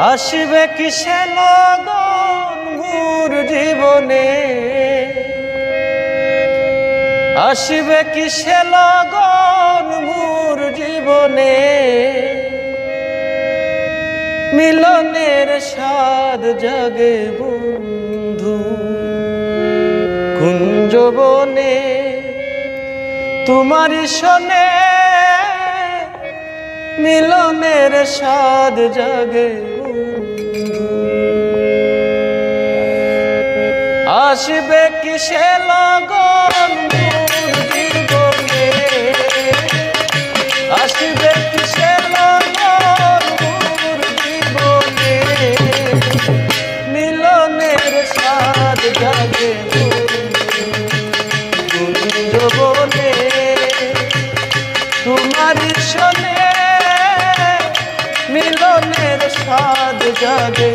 আসবে কিসে লগন মোর জীবনে, আসবে কিসে লগন মোর জীবনে, মিলনের স্বাদ জাগে বন্ধু কুঞ্জবনে, তোমারই শোনে মিলনের স্বাদ জাগে বন্ধু। আসবে কিসে লগন মোর জীবনে, আসবে কিসে লগন মোর জীবনে, মিলনের স্বাদ জাগে কুঞ্জবনে, তোমারই শোনে মিলনের স্বাদ জাগে।